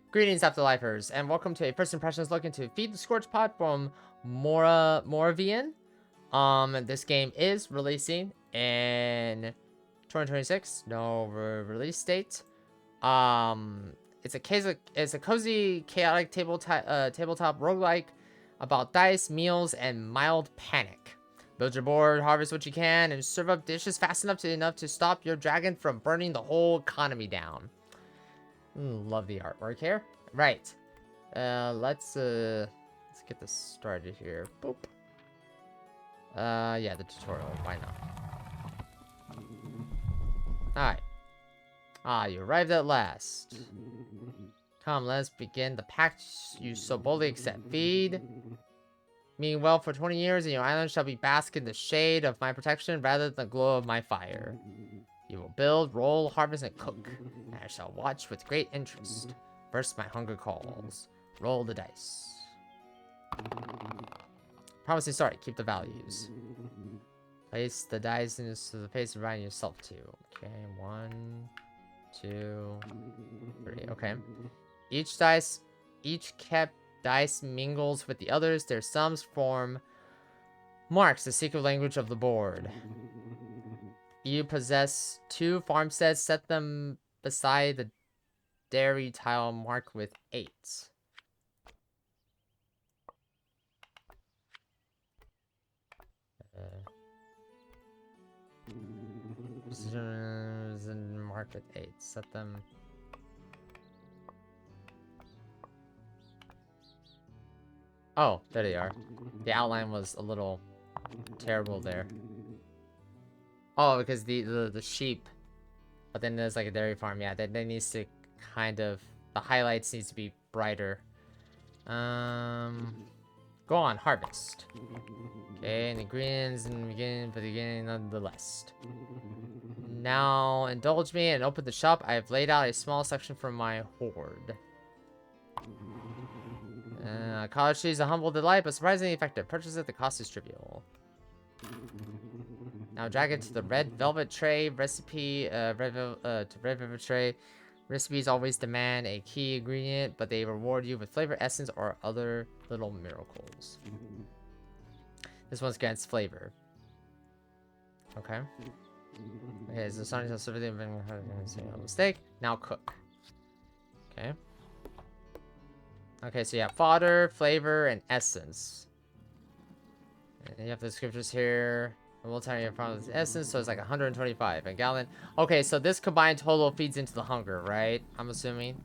Greetings, Afterlifers, and welcome to a first impressions look into Feed the Scorchpot from Moravian. This game is releasing in 2026. No release date. It's a cozy, chaotic tabletop roguelike about dice, meals, and mild panic. Build your board, harvest what you can, and serve up dishes fast enough to stop your dragon from burning the whole economy down. Love the artwork here. Right. Let's get this started here. Boop. Yeah, the tutorial. Why not? Alright. You arrived at last. Come, let's begin the pact you so boldly accept. Feed me well for 20 years, and your island shall be bask in the shade of my protection rather than the glow of my fire. You will build, roll, harvest, and cook. And I shall watch with great interest. First, my hunger calls. Roll the dice. Promising start. Keep the values. Place the dice into the face around yourself to. Okay, 1, 2, 3. Okay. Each kept dice mingles with the others. Their sums form marks, the secret language of the board. You possess 2 farmsteads. Set them beside the dairy tile marked with 8. Marked with 8. Set them. Oh, there they are. The outline was a little terrible there. Oh, because the sheep. But then there's like a dairy farm. Yeah, that needs to kind of, the highlights needs to be brighter. Go on, harvest. Okay, and ingredients in the beginning nonetheless. Now indulge me and open the shop. I have laid out a small section for my hoard. College cheese, a humble delight, but surprisingly effective. Purchase it, the cost is trivial. Now drag it to the red velvet tray. Recipe, red velvet tray. Recipes always demand a key ingredient, but they reward you with flavor, essence, or other little miracles. This one's grants flavor. Okay. Okay, so Sonic has everything been a mistake. Now cook. Okay. Okay, so you have fodder, flavor, and essence. And you have the scriptures here. We'll tell you from the essence, so it's like 125 a gallon. Okay, so this combined total feeds into the hunger, right? I'm assuming.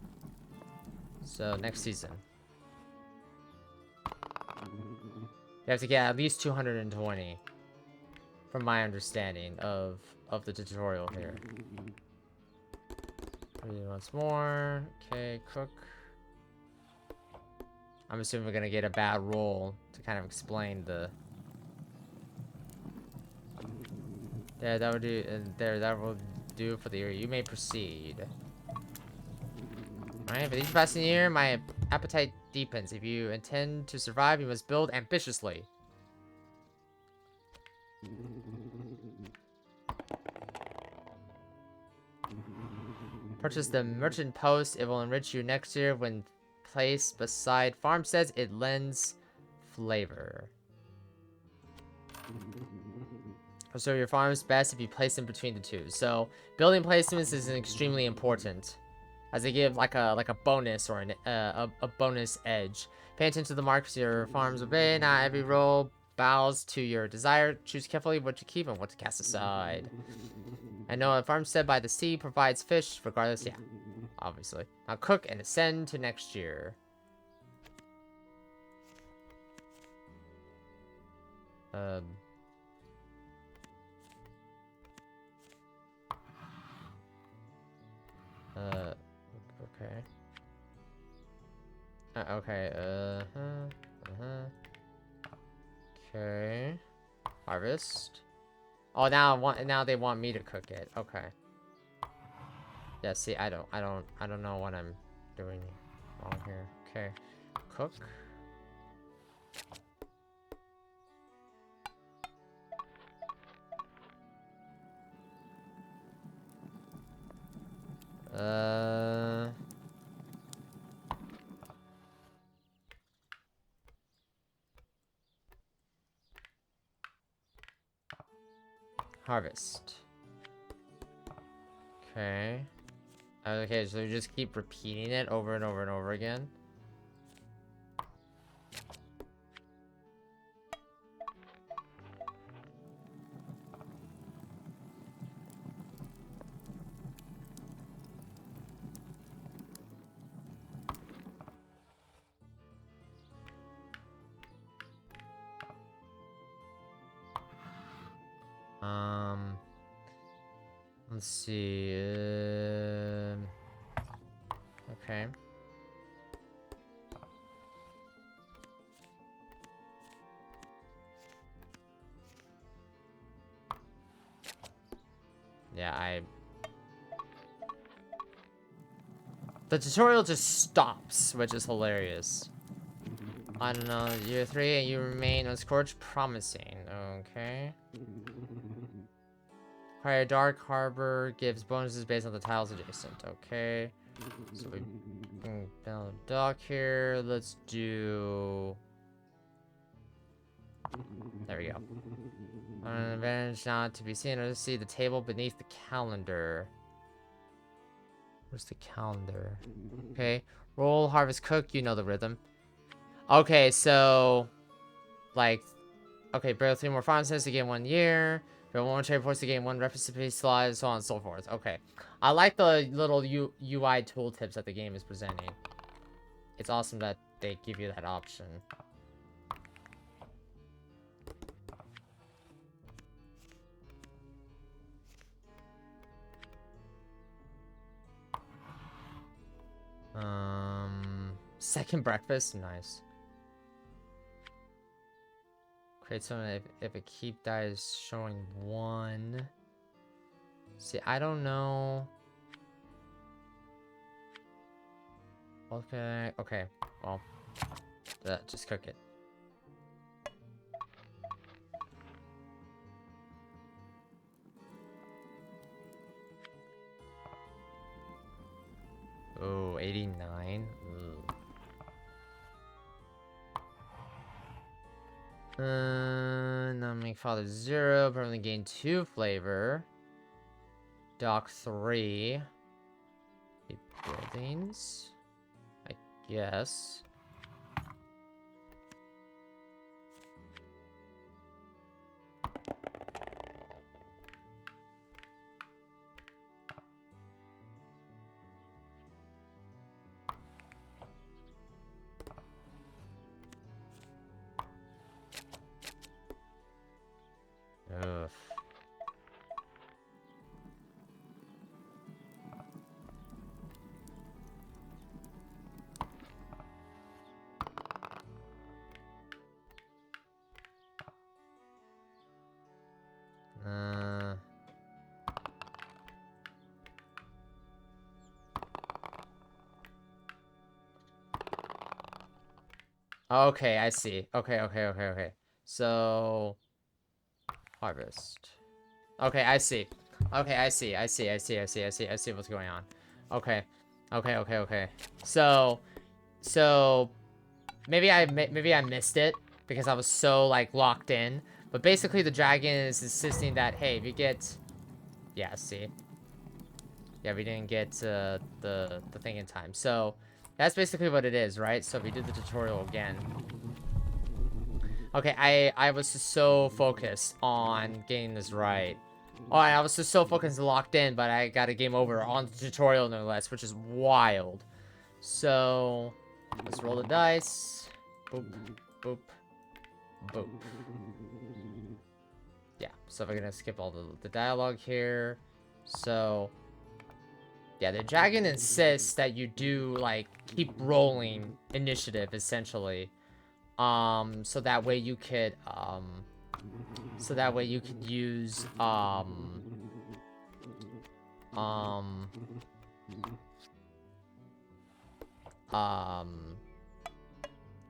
So next season, you have to get at least 220, from my understanding of the tutorial here. Read once more. Okay, cook. I'm assuming we're gonna get a bad roll to kind of explain the. There, that would do. There, that will do for the area. You may proceed. Alright, with each passing year, my appetite deepens. If you intend to survive, you must build ambitiously. Purchase the merchant post. It will enrich you next year. When placed beside farmsteads, it lends flavor. So your farm's best if you place them between the two. So building placements is extremely important, as they give like a bonus or a bonus edge. Pay attention to the marks your farms obey. Not every roll bows to your desire. Choose carefully what to keep and what to cast aside. I know a farmstead by the sea provides fish, regardless. Yeah, obviously. Now cook and ascend to next year. Okay. Okay. Harvest. Oh, now they want me to cook it. Okay. Yeah, see, I don't know what I'm doing wrong here. Okay. Cook. Harvest. Okay. Okay, so you just keep repeating it over and over and over again. Let's see. Okay. Yeah, the tutorial just stops, which is hilarious. I don't know, year 3 and you remain on Scorch, promising. Okay. Alright, Dark Harbor gives bonuses based on the tiles adjacent. Okay. So we can build a dock here. Let's do... There we go. An advantage not to be seen. Let's see the table beneath the calendar. Where's the calendar? Okay. Roll, harvest, cook. You know the rhythm. Okay, so... Like... Okay, build 3 more farm stands to gain 1 year. Build 1 more trade ports to gain 1 recipe slot, so on and so forth. Okay. I like the little UI tooltips that the game is presenting. It's awesome that they give you that option. Second breakfast? Nice. Create something if a keep die is showing 1. See, I don't know. Okay, okay. Well, just cook it. Oh, 89. Ooh. Now make father 0, permanently gain 2 flavor. Dock 3. Buildings. I guess. Ugh. Okay, I see. Okay. So, harvest. Okay, I see. Okay, I see what's going on. Okay. So, maybe I missed it because I was so like locked in. But basically, the dragon is insisting that, hey, if you get, yeah, see, yeah, we didn't get the thing in time. So that's basically what it is, right? So we did the tutorial again. Okay, I was just so focused on getting this right. Oh, I was just so focused and locked in, but I got a game over on the tutorial no less, which is wild. So let's roll the dice. Boop, boop, boop. Yeah, so we're gonna skip all the dialogue here. So yeah, the dragon insists that you do like keep rolling initiative essentially. So that way you could use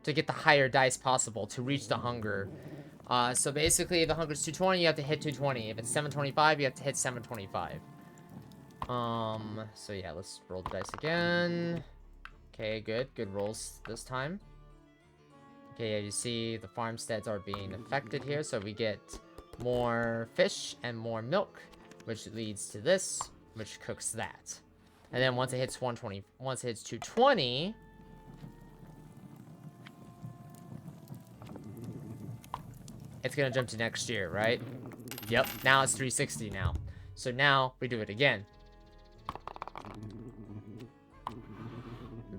to get the higher dice possible to reach the hunger. So basically, if the hunger is 220, you have to hit 220. If it's 725, you have to hit 725. So yeah, let's roll the dice again. Okay, good rolls this time. Okay, yeah, you see the farmsteads are being affected here, so we get more fish and more milk, which leads to this, which cooks that. And then once it hits 120, once it hits 220, it's gonna jump to next year, right? Yep, now it's 360 now. So now we do it again.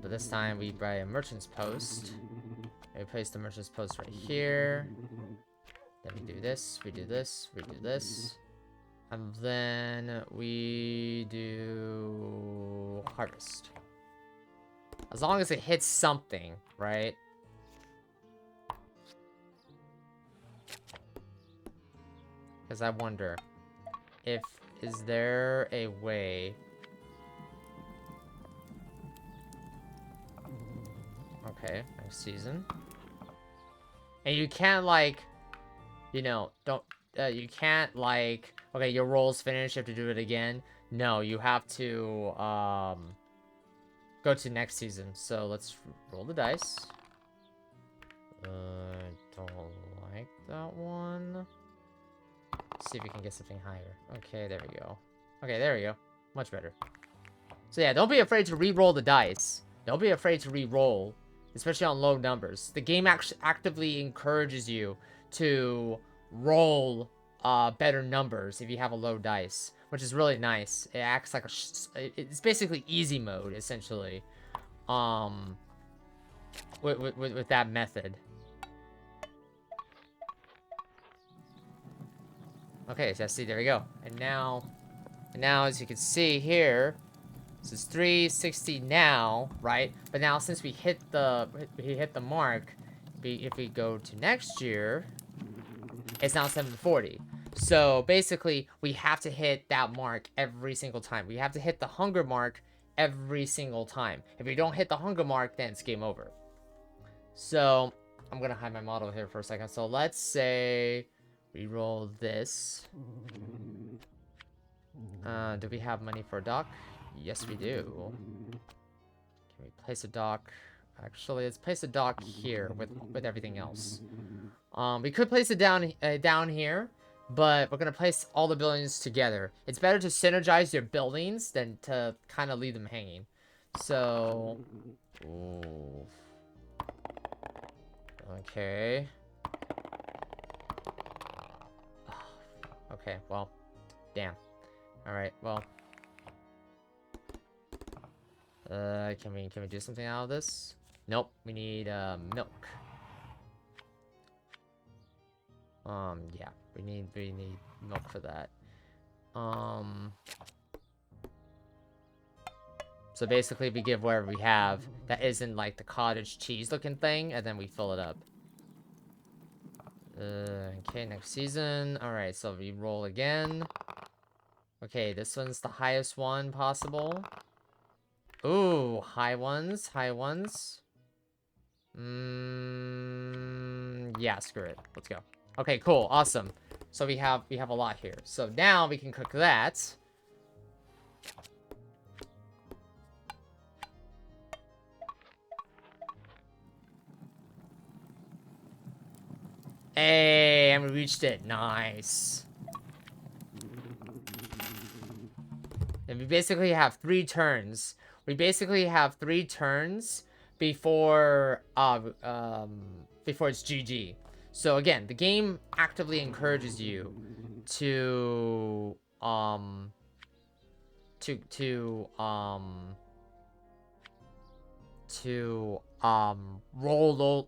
But this time we buy a merchant's post. We place the merchant's post right here. Then we do this, we do this, we do this. And then we do harvest. As long as it hits something, right? Because I wonder if, is there a way? Okay, next season. And you can't, like, you know, you can't, like, okay, your roll's finished, you have to do it again. No, you have to, go to next season. So let's roll the dice. Don't like that one. Let's see if we can get something higher. Okay, there we go. Okay, there we go. Much better. So yeah, don't be afraid to re-roll the dice. Don't be afraid to re-roll, especially on low numbers. The game actually actively encourages you to roll better numbers if you have a low dice, which is really nice. It acts like it's basically easy mode, essentially, with that method. Okay, so see, there we go. And now as you can see here, this is 360 now, right? But now since we hit the mark, if we go to next year, it's now 740. So basically, we have to hit that mark every single time. We have to hit the hunger mark every single time. If we don't hit the hunger mark, then it's game over. So I'm gonna hide my model here for a second. So let's say we roll this. Do we have money for a dock? Yes, we do. Can we place a dock? Actually, let's place a dock here with everything else. We could place it down here, but we're gonna place all the buildings together. It's better to synergize your buildings than to kind of leave them hanging. So, ooh. Okay. Okay, well, damn. All right, well. Can we do something out of this? Nope, we need milk. Yeah, we need milk for that. So basically we give whatever we have that isn't like the cottage cheese looking thing, and then we fill it up. Okay, next season. Alright, so we roll again. Okay, this one's the highest one possible. Ooh, high ones, high ones. Yeah, screw it. Let's go. Okay, cool, awesome. So we have a lot here. So now we can cook that. Hey, and we reached it. Nice. And we basically have 3 turns. We basically have 3 turns before it's GG. So again, the game actively encourages you to roll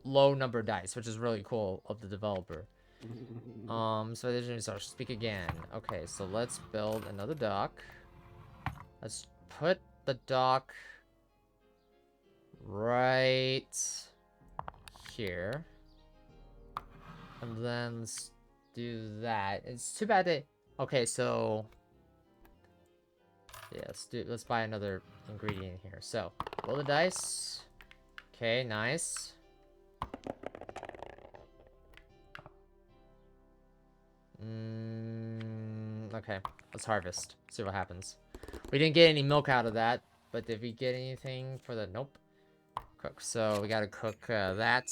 low number dice, which is really cool of the developer. So there's gonna speak again. Okay, so let's build another dock. Let's put the dock right here. And then let's do that. It's too bad they... Okay, so... Yeah, let's buy another ingredient here. So, roll the dice. Okay, nice. Okay, let's harvest. See what happens. We didn't get any milk out of that, but did we get anything for the... Nope. Cook. So we gotta cook that.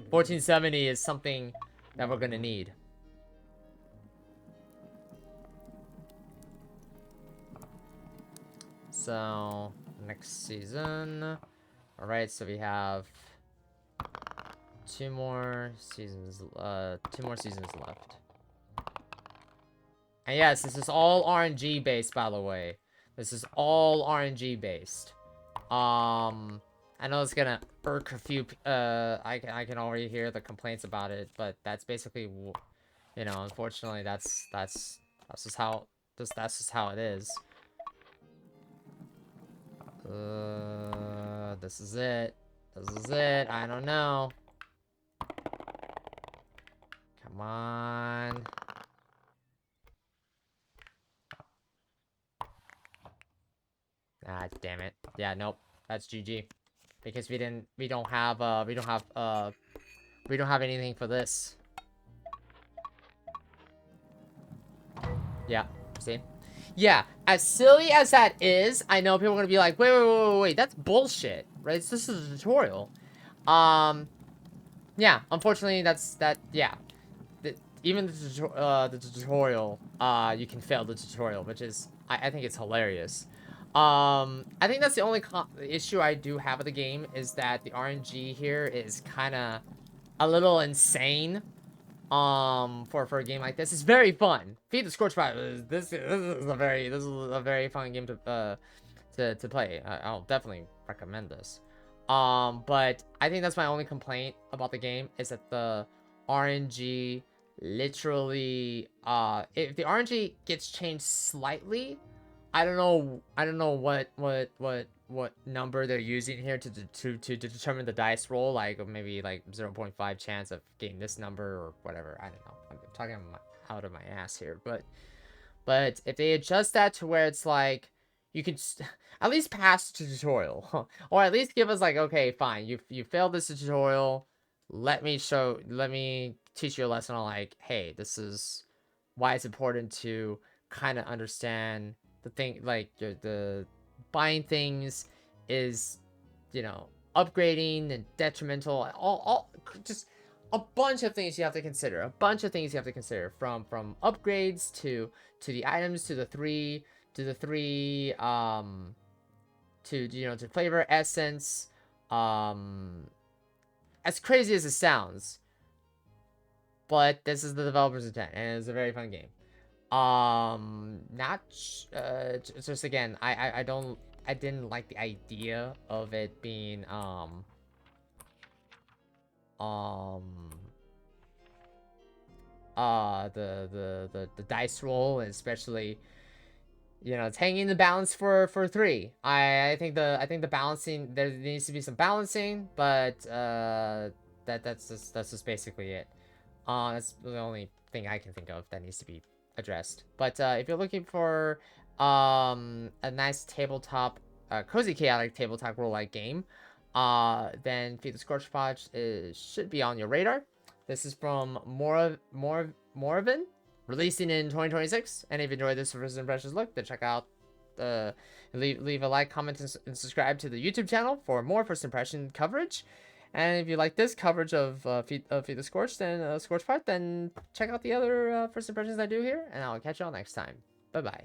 1470 is something that we're gonna need. So next season. All right, so we have two more seasons left. And yes, this is all RNG based, by the way. This is all RNG based. I know it's gonna irk a few. I can already hear the complaints about it, but that's basically, you know, unfortunately, that's just how it is. This is it. This is it. I don't know. Come on. Ah, damn it. Yeah, nope. That's GG. Because we don't have anything for this. Yeah, see? Yeah, as silly as that is, I know people are gonna be like, wait, that's bullshit, right? This is a tutorial. Yeah, unfortunately, yeah. Even the tutorial, you can fail the tutorial, which is, I think it's hilarious. I think that's the only issue I do have with the game, is that the RNG here is kind of a little insane. For a game like this, it's very fun. Feed the Scorchpot. This is a very fun game to play. I'll definitely recommend this. But I think that's my only complaint about the game, is that the RNG literally, if the RNG gets changed slightly, I don't know what number they're using here to determine the dice roll, like maybe like 0.5 chance of getting this number or whatever. I don't know. I'm talking out of my ass here, but if they adjust that to where it's like you can at least pass the tutorial, or at least give us like, okay, fine, you failed this tutorial, let me teach you a lesson on, like, hey, this is why it's important to kind of understand the thing, like the buying things is, you know, upgrading and detrimental, all just a bunch of things you have to consider. From upgrades to the items, to flavor, essence. As crazy as it sounds, but this is the developer's intent, and it's a very fun game. Just again, I didn't like the idea of it being the dice roll, especially, you know, it's hanging the balance for 3. I think the balancing, there needs to be some balancing, but that's just basically it. That's the only thing I can think of that needs to be addressed. But if you're looking for a nice tabletop, cozy chaotic tabletop roguelike game, then Feed the Scorchpot should be on your radar. This is from Moravin, releasing in 2026. And if you enjoyed this first impressions look, then check out leave a like, comment, and subscribe to the YouTube channel for more first impression coverage. And if you like this coverage of Feed the Scorch, then Scorchpot, then check out the other first impressions I do here, and I'll catch y'all next time. Bye bye.